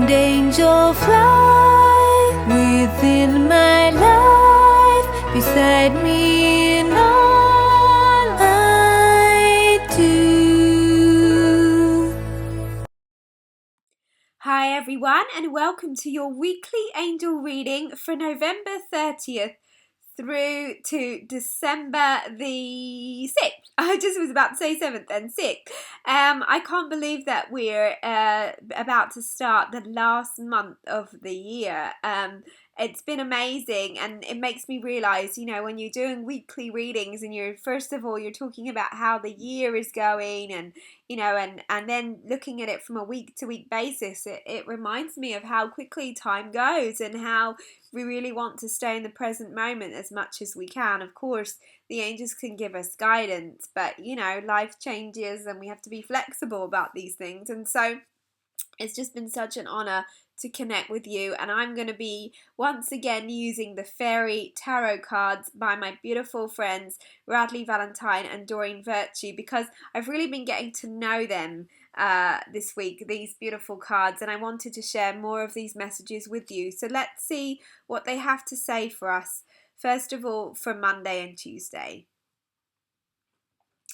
Kind angel, fly within my life, beside me in all I do. Hi everyone, and welcome to your weekly angel reading for November 30th through to December the 6th. I just was about to say 7th and 6th. I can't believe that we're about to start the last month of the year. It's been amazing, and it makes me realize, when you're doing weekly readings and you're talking about how the year is going, and and then looking at it from a week to week basis, it reminds me of how quickly time goes and how we really want to stay in the present moment as much as we can. Of course, the angels can give us guidance, but life changes and we have to be flexible about these things. And so it's just been such an honor to connect with you, and I'm going to be once again using the Fairy Tarot cards by my beautiful friends Radleigh, Valentine and Doreen because I've really been getting to know them this week, these beautiful cards, and I wanted to share more of these messages with you. So let's see what they have to say for us, first of all, for Monday and Tuesday.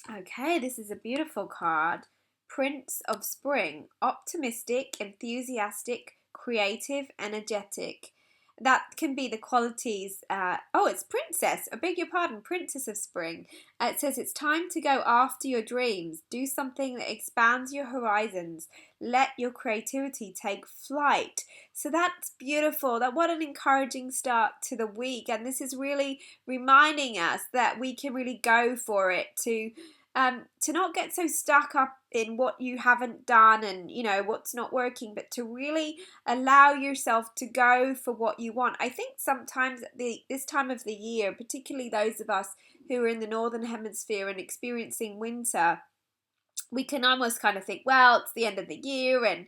Okay, this is a beautiful card. Prince of Spring, optimistic, enthusiastic, creative, energetic. That can be the qualities. It's Princess. I beg your pardon, Princess of Spring. It says it's time to go after your dreams. Do something that expands your horizons. Let your creativity take flight. So that's beautiful. What an encouraging start to the week. And this is really reminding us that we can really go for it, to not get so stuck up in what you haven't done and what's not working, but to really allow yourself to go for what you want. I think sometimes at this time of the year, particularly those of us who are in the northern hemisphere and experiencing winter, we can almost kind of think, well, it's the end of the year, and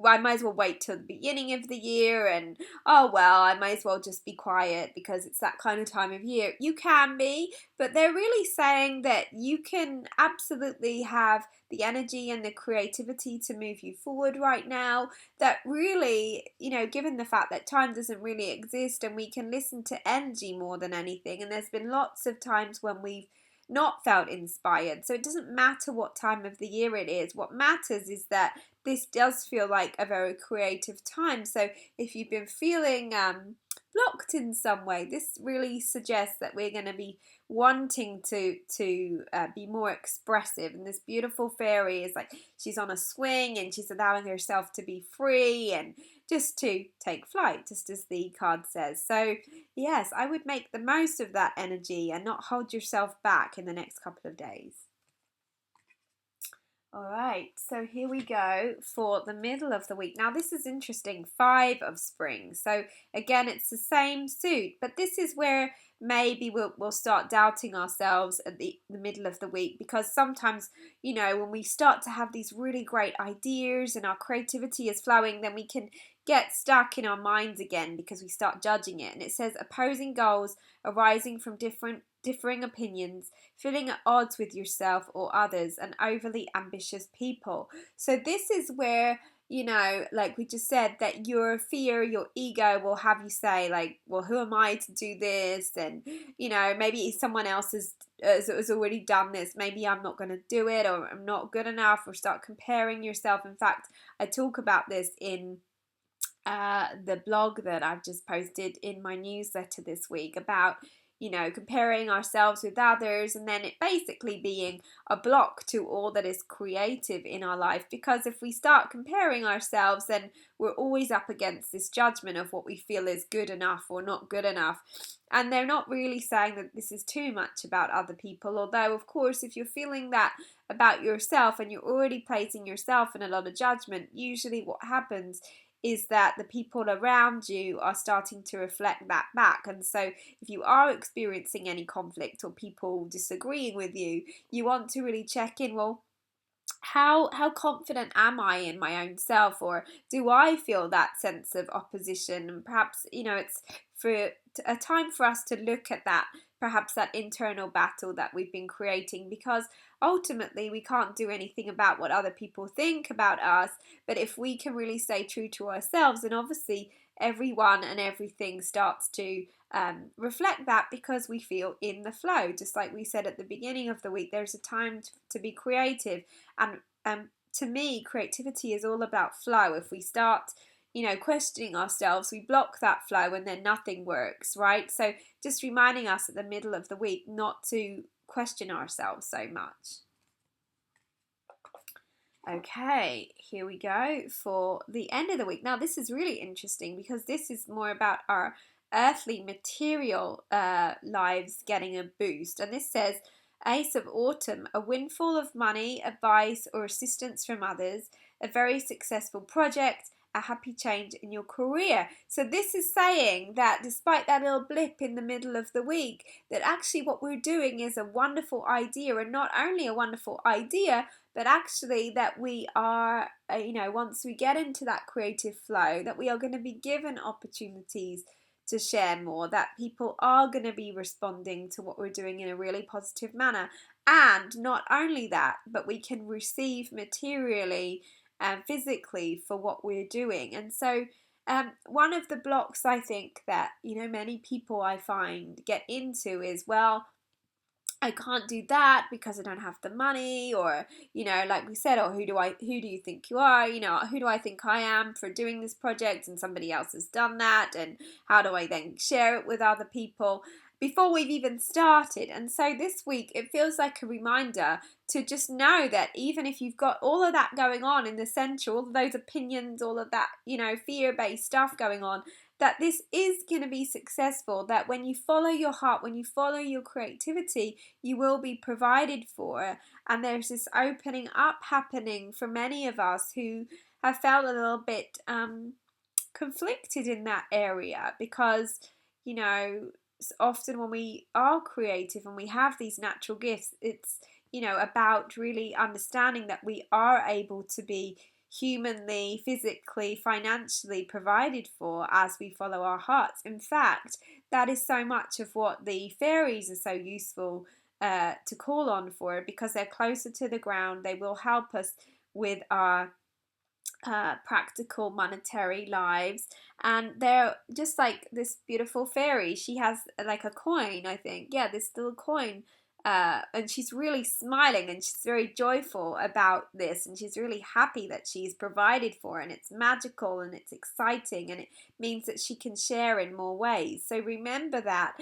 I might as well wait till the beginning of the year, and I might as well just be quiet because it's that kind of time of year. You can be, but they're really saying that you can absolutely have the energy and the creativity to move you forward right now. That really, given the fact that time doesn't really exist and we can listen to energy more than anything, and there's been lots of times when we've not felt inspired. So it doesn't matter what time of the year it is. What matters is that this does feel like a very creative time. So if you've been feeling blocked in some way, this really suggests that we're going to be wanting to be more expressive. And this beautiful fairy is like, she's on a swing and she's allowing herself to be free and just to take flight, just as the card says. So yes, I would make the most of that energy and not hold yourself back in the next couple of days. All right, so here we go for the middle of the week. Now this is interesting, 5 of Spring. So again, it's the same suit, but this is where maybe we'll start doubting ourselves at the middle of the week, because sometimes, when we start to have these really great ideas and our creativity is flowing, then we can get stuck in our minds again because we start judging it. And it says opposing goals arising from differing opinions, feeling at odds with yourself or others, and overly ambitious people. So this is where, like we just said, that your fear, your ego will have you say like, well, who am I to do this? And, maybe someone else has already done this. Maybe I'm not going to do it, or I'm not good enough, or start comparing yourself. In fact, I talk about this in the blog that I've just posted in my newsletter this week about comparing ourselves with others, and then it basically being a block to all that is creative in our life. Because if we start comparing ourselves, then we're always up against this judgment of what we feel is good enough or not good enough. And they're not really saying that this is too much about other people, although of course if you're feeling that about yourself and you're already placing yourself in a lot of judgment, usually what happens is that the people around you are starting to reflect that back. And so if you are experiencing any conflict or people disagreeing with you, you want to really check in, well, how confident am I in my own self, or do I feel that sense of opposition? And perhaps it's for a time for us to look at that, perhaps that internal battle that we've been creating, because ultimately we can't do anything about what other people think about us, but if we can really stay true to ourselves, then obviously everyone and everything starts to reflect that, because we feel in the flow. Just like we said at the beginning of the week, there's a time to be creative, and to me, creativity is all about flow. If we start questioning ourselves, we block that flow and then nothing works, right? So just reminding us at the middle of the week not to question ourselves so much. Okay, here we go for the end of the week. Now, this is really interesting because this is more about our earthly material lives getting a boost. And this says, Ace of Autumn, a windfall of money, advice, or assistance from others, a very successful project, a happy change in your career. So this is saying that despite that little blip in the middle of the week, that actually what we're doing is a wonderful idea, and not only a wonderful idea, but actually that we are, once we get into that creative flow, that we are going to be given opportunities to share more, that people are going to be responding to what we're doing in a really positive manner. And not only that, but we can receive materially and physically for what we're doing. And so one of the blocks I think that many people I find get into is, well, I can't do that because I don't have the money, or like we said, or who do you think you are, who do I think I am for doing this project, and somebody else has done that, and how do I then share it with other people before we've even started. And so this week it feels like a reminder to just know that even if you've got all of that going on in the center, all of those opinions, all of that fear-based stuff going on, that this is going to be successful, that when you follow your heart, when you follow your creativity, you will be provided for. And there's this opening up happening for many of us who have felt a little bit conflicted in that area, because often when we are creative and we have these natural gifts, it's about really understanding that we are able to be humanly, physically, financially provided for as we follow our hearts. In fact, that is so much of what the fairies are so useful to call on for, because they're closer to the ground. They will help us with our practical monetary lives, and they're just like this beautiful fairy. She has like a coin, I think, this little coin, and she's really smiling and she's very joyful about this, and she's really happy that she's provided for, and it's magical and it's exciting, and it means that she can share in more ways. So remember that,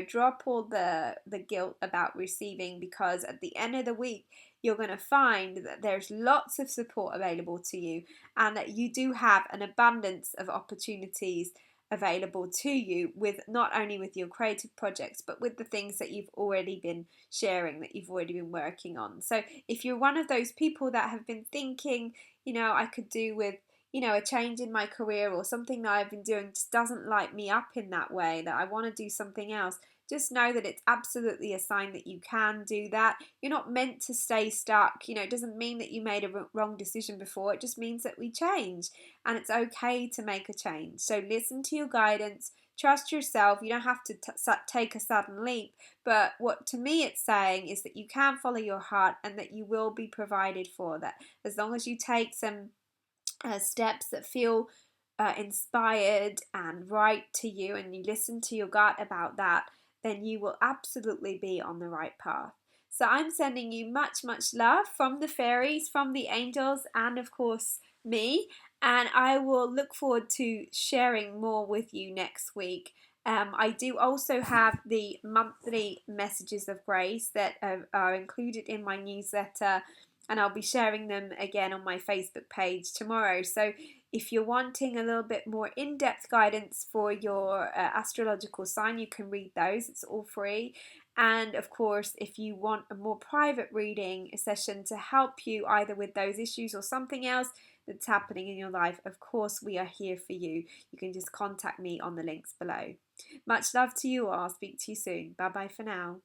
drop all the guilt about receiving, because at the end of the week you're going to find that there's lots of support available to you, and that you do have an abundance of opportunities available to you, with not only with your creative projects, but with the things that you've already been sharing, that you've already been working on. So if you're one of those people that have been thinking, I could do with a change in my career, or something that I've been doing just doesn't light me up in that way, that I want to do something else, just know that it's absolutely a sign that you can do that. You're not meant to stay stuck. It doesn't mean that you made a wrong decision before. It just means that we change, and it's okay to make a change. So listen to your guidance, trust yourself. You don't have to take a sudden leap, but what to me it's saying is that you can follow your heart, and that you will be provided for, that as long as you take some steps that feel inspired and right to you, and you listen to your gut about that, then you will absolutely be on the right path. So I'm sending you much, much love from the fairies, from the angels, and of course me. And I will look forward to sharing more with you next week. I do also have the monthly messages of grace that are included in my newsletter, and I'll be sharing them again on my Facebook page tomorrow. So if you're wanting a little bit more in-depth guidance for your astrological sign, you can read those. It's all free. And of course, if you want a more private reading session to help you either with those issues or something else that's happening in your life, of course, we are here for you. You can just contact me on the links below. Much love to you all. I'll speak to you soon. Bye bye for now.